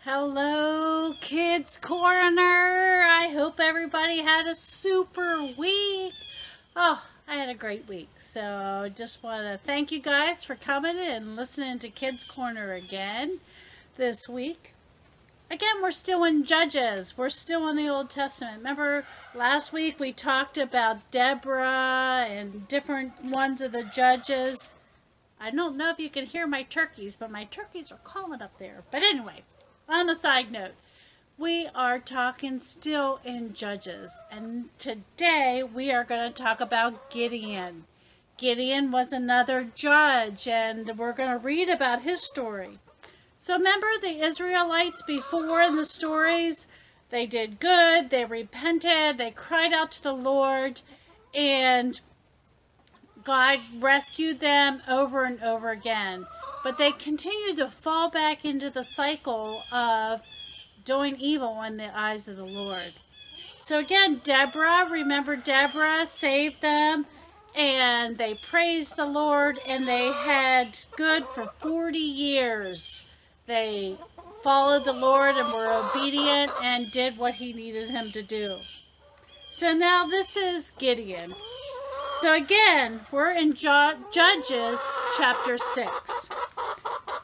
Hello, Kids Korner. I hope everybody had a super week. Oh, I had a great week. So just want to thank you guys for coming and listening to Kids Corner again this week. Again, we're still in Judges. We're still in the Old Testament. Remember last week we talked about Deborah and different ones of the judges. I don't know if you can hear my turkeys, but my turkeys are calling up there. But anyway, on a side note, we are talking still in Judges, and today we are going to talk about Gideon. Gideon was another judge, and we're going to read about his story. So remember the Israelites before in the stories? They did good, they repented, they cried out to the Lord, and God rescued them over and over again. But they continued to fall back into the cycle of doing evil in the eyes of the Lord. So again, remember Deborah saved them, and they praised the Lord, and they had good for 40 years. They followed the Lord and were obedient and did what he needed him to do. So now this is Gideon. So again, we're in Judges chapter 6.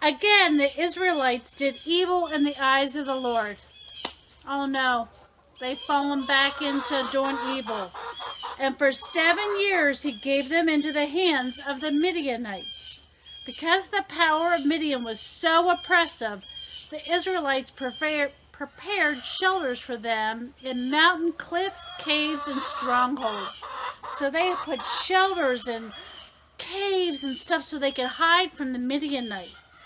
Again, the Israelites did evil in the eyes of the Lord. Oh no, they've fallen back into doing evil. And for 7 years he gave them into the hands of the Midianites. Because the power of Midian was so oppressive, the Israelites prepared shelters for them in mountain cliffs, caves, and strongholds. So they put shelters and caves and stuff so they could hide from the Midianites.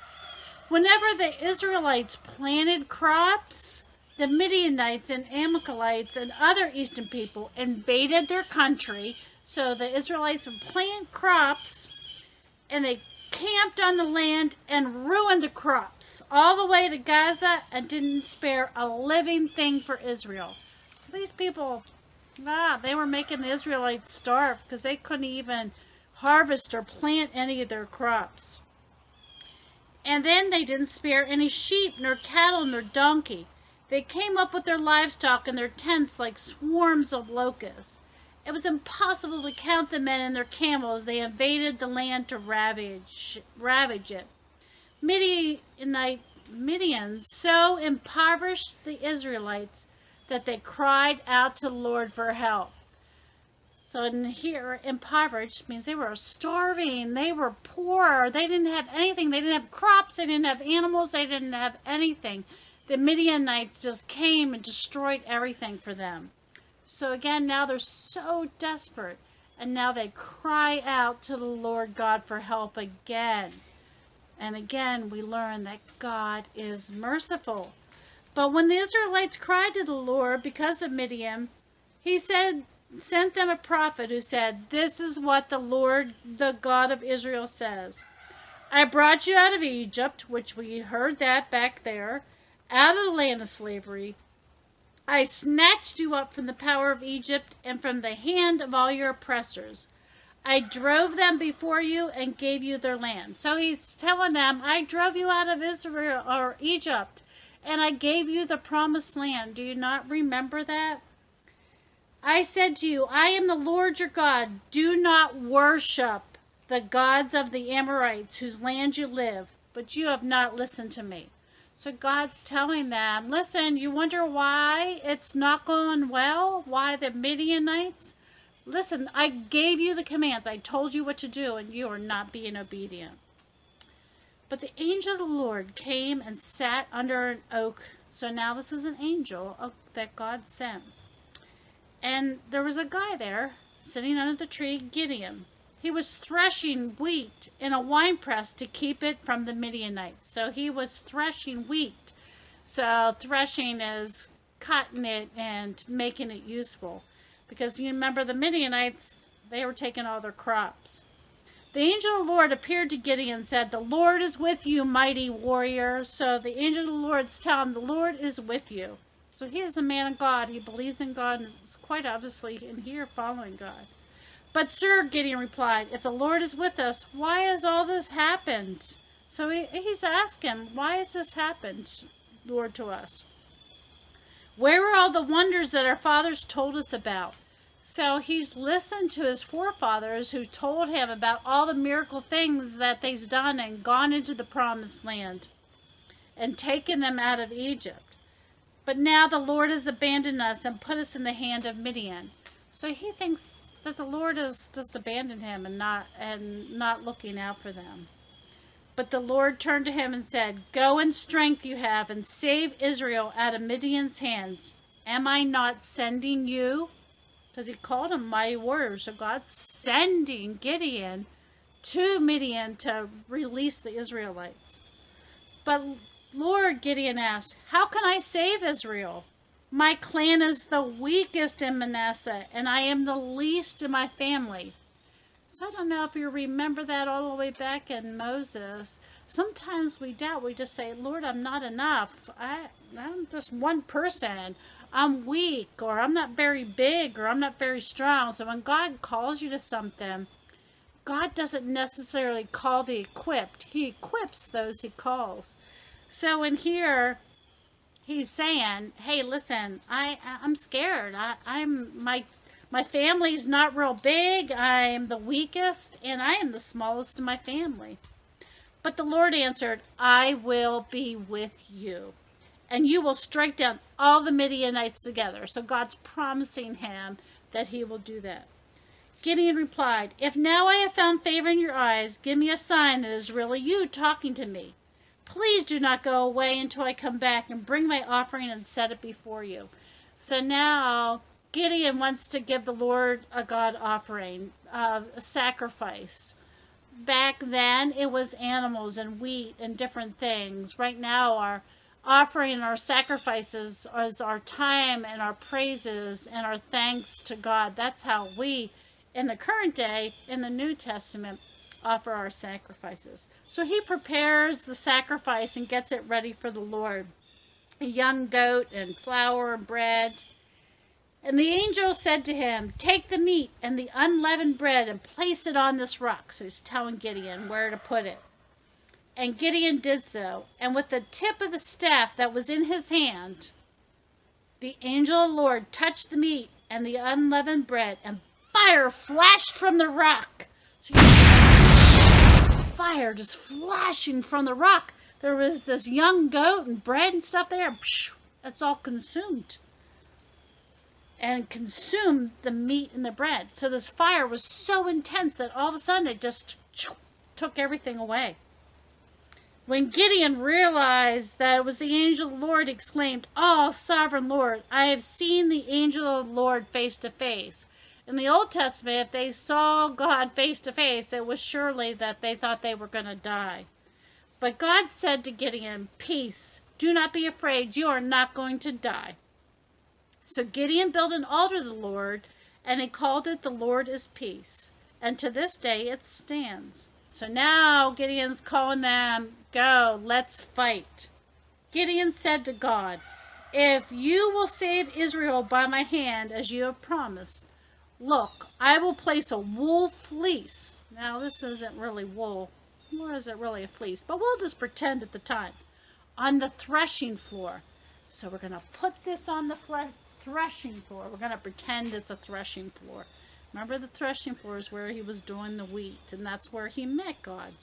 Whenever the Israelites planted crops, the Midianites and Amalekites and other eastern people invaded their country. So the Israelites would plant crops and they camped on the land and ruined the crops all the way to Gaza and didn't spare a living thing for Israel. So these people, they were making the Israelites starve because they couldn't even harvest or plant any of their crops. And then they didn't spare any sheep, nor cattle, nor donkey. They came up with their livestock in their tents like swarms of locusts. It was impossible to count the men and their camels. They invaded the land to ravage it. Midian so impoverished the Israelites that they cried out to the Lord for help. So in here, impoverished means they were starving. They were poor. They didn't have anything. They didn't have crops. They didn't have animals. They didn't have anything. The Midianites just came and destroyed everything for them. So again, now they're so desperate. And now they cry out to the Lord God for help again. And again, we learn that God is merciful. But when the Israelites cried to the Lord because of Midian, he sent them a prophet who said, "This is what the Lord, the God of Israel, says. I brought you out of Egypt," which we heard that back there, "out of the land of slavery. I snatched you up from the power of Egypt and from the hand of all your oppressors. I drove them before you and gave you their land." So he's telling them, I drove you out of Israel or Egypt and I gave you the promised land. Do you not remember that? I said to you, I am the Lord your God. Do not worship the gods of the Amorites whose land you live, but you have not listened to me. So God's telling them, listen, you wonder why it's not going well? Why the Midianites? Listen, I gave you the commands. I told you what to do, and you are not being obedient. But the angel of the Lord came and sat under an oak. So now this is an angel that God sent. And there was a guy there sitting under the tree, Gideon. He was threshing wheat in a winepress to keep it from the Midianites. So he was threshing wheat. So threshing is cutting it and making it useful. Because you remember the Midianites, they were taking all their crops. The angel of the Lord appeared to Gideon and said, "The Lord is with you, mighty warrior." So the angel of the Lord is telling him, the Lord is with you. So he is a man of God. He believes in God and is quite obviously in here following God. "But sir," Gideon replied, "if the Lord is with us, why has all this happened?" So he's asking, why has this happened? Lord to us? Where are all the wonders that our fathers told us about? So he's listened to his forefathers who told him about all the miracle things that they've done and gone into the promised land and taken them out of Egypt. But now the Lord has abandoned us and put us in the hand of Midian. So he thinks that the Lord has just abandoned him and not looking out for them. But the Lord turned to him and said, "Go in strength you have and save Israel out of Midian's hands. Am I not sending you?" Because he called him mighty warrior. So God's sending Gideon to Midian to release the Israelites. But Lord, Gideon asked, "How can I save Israel? My clan is the weakest in Manasseh, and I am the least in my family." So I don't know if you remember that all the way back in Moses. Sometimes we doubt. We just say, "Lord, I'm not enough. I'm just one person. I'm weak, or I'm not very big, or I'm not very strong." So when God calls you to something, God doesn't necessarily call the equipped. He equips those he calls. So in here, he's saying, "Hey, listen, I'm scared. My family's not real big. I am the weakest, and I am the smallest in my family." But the Lord answered, "I will be with you, and you will strike down all the Midianites together." So God's promising him that he will do that. Gideon replied, "If now I have found favor in your eyes, give me a sign that it is really you talking to me. Please do not go away until I come back and bring my offering and set it before you." So now Gideon wants to give the Lord a God offering, a sacrifice. Back then, it was animals and wheat and different things. Right now, our offering and our sacrifices is our time and our praises and our thanks to God. That's how we, in the current day, in the New Testament, offer our sacrifices. So he prepares the sacrifice and gets it ready for the Lord. A young goat and flour and bread. And the angel said to him, "Take the meat and the unleavened bread and place it on this rock." So he's telling Gideon where to put it. And Gideon did so. And with the tip of the staff that was in his hand, the angel of the Lord touched the meat and the unleavened bread, and fire flashed from the rock. So fire just flashing from the rock. There was this young goat and bread and stuff there. It's all consumed. And consumed the meat and the bread. So this fire was so intense that all of a sudden it just took everything away. When Gideon realized that it was the angel of the Lord, he exclaimed, "Oh, sovereign Lord, I have seen the angel of the Lord face to face." In the Old Testament, if they saw God face to face, it was surely that they thought they were going to die. But God said to Gideon, "Peace, do not be afraid, you are not going to die." So Gideon built an altar to the Lord, and he called it "The Lord is Peace." And to this day it stands. So now Gideon's calling them, "Go, let's fight." Gideon said to God, "If you will save Israel by my hand, as you have promised, look, I will place a wool fleece." Now this isn't really wool, nor is it really a fleece, but we'll just pretend at the time, on the threshing floor. So we're going to put this on the threshing floor. We're going to pretend it's a threshing floor. Remember, the threshing floor is where he was doing the wheat, and that's where he met God.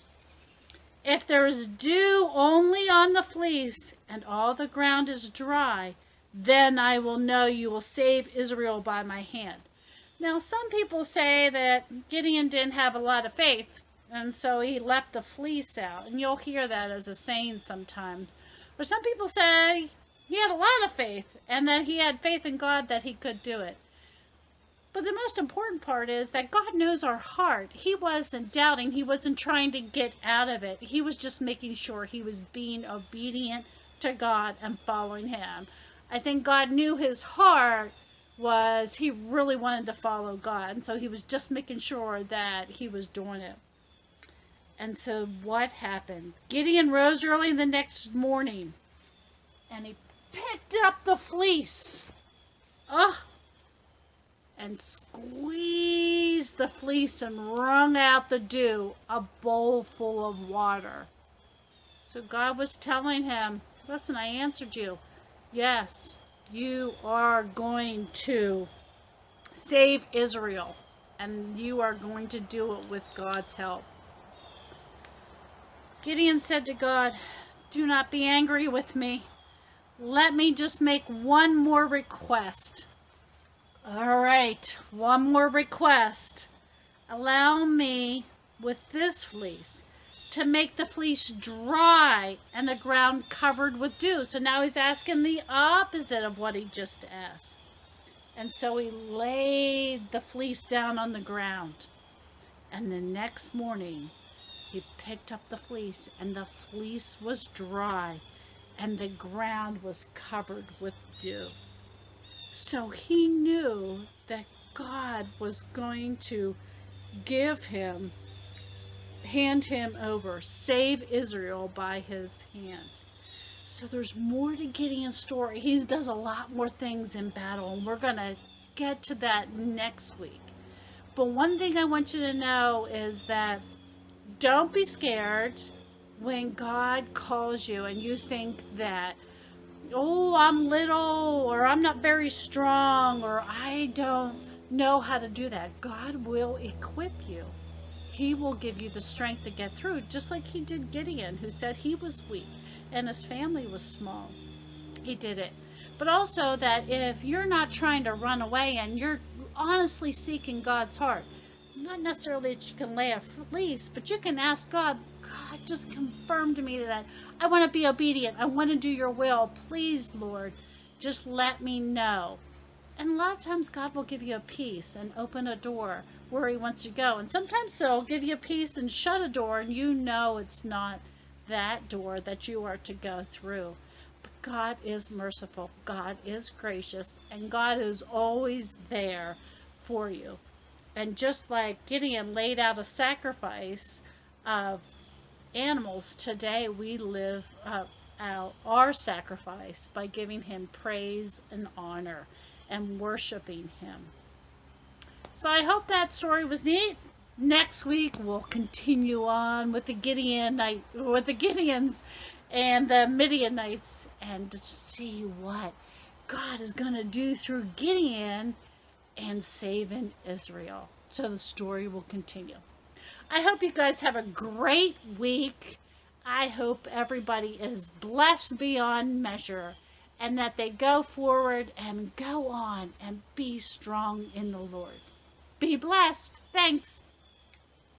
"If there is dew only on the fleece, and all the ground is dry, then I will know you will save Israel by my hand." Now, some people say that Gideon didn't have a lot of faith, and so he left the fleece out. And you'll hear that as a saying sometimes. Or some people say he had a lot of faith, and that he had faith in God that he could do it. But the most important part is that God knows our heart. He wasn't doubting. He wasn't trying to get out of it. He was just making sure he was being obedient to God and following him. I think God knew his heart was he really wanted to follow God. And so he was just making sure that he was doing it. And so what happened? Gideon rose early the next morning, and he picked up the fleece. And squeezed the fleece and wrung out the dew, a bowl full of water. So God was telling him, Listen, I answered you. Yes, you are going to save Israel, and you are going to do it with God's help. Gideon said to God, do not be angry with me. Let me just make one more request. All right, one more request. Allow me, with this fleece, to make the fleece dry and the ground covered with dew. So now he's asking the opposite of what he just asked. And so he laid the fleece down on the ground. And the next morning, he picked up the fleece, and the fleece was dry, and the ground was covered with dew. So he knew that God was going to hand him over, save Israel by his hand. So there's more to Gideon's story. He does a lot more things in battle, and we're going to get to that next week. But one thing I want you to know is that don't be scared when God calls you and you think that, oh, I'm little, or I'm not very strong, or I don't know how to do that. God will equip you. He will give you the strength to get through, just like he did Gideon, who said he was weak and his family was small. He did it. But also that if you're not trying to run away and you're honestly seeking God's heart, not necessarily that you can lay a fleece, but you can ask God, God, just confirm to me that I want to be obedient. I want to do your will. Please, Lord, just let me know. And a lot of times God will give you a peace and open a door where he wants you to go. And sometimes he'll give you a peace and shut a door, and you know it's not that door that you are to go through. But God is merciful. God is gracious. And God is always there for you. And just like Gideon laid out a sacrifice of animals, today we live out our sacrifice by giving him praise and honor and worshiping him. So I hope that story was neat. Next week we'll continue on with the Gideons and the Midianites, and to see what God is going to do through Gideon and saving Israel. So the story will continue. I hope you guys have a great week. I hope everybody is blessed beyond measure, and that they go forward and go on and be strong in the Lord. Be blessed. Thanks.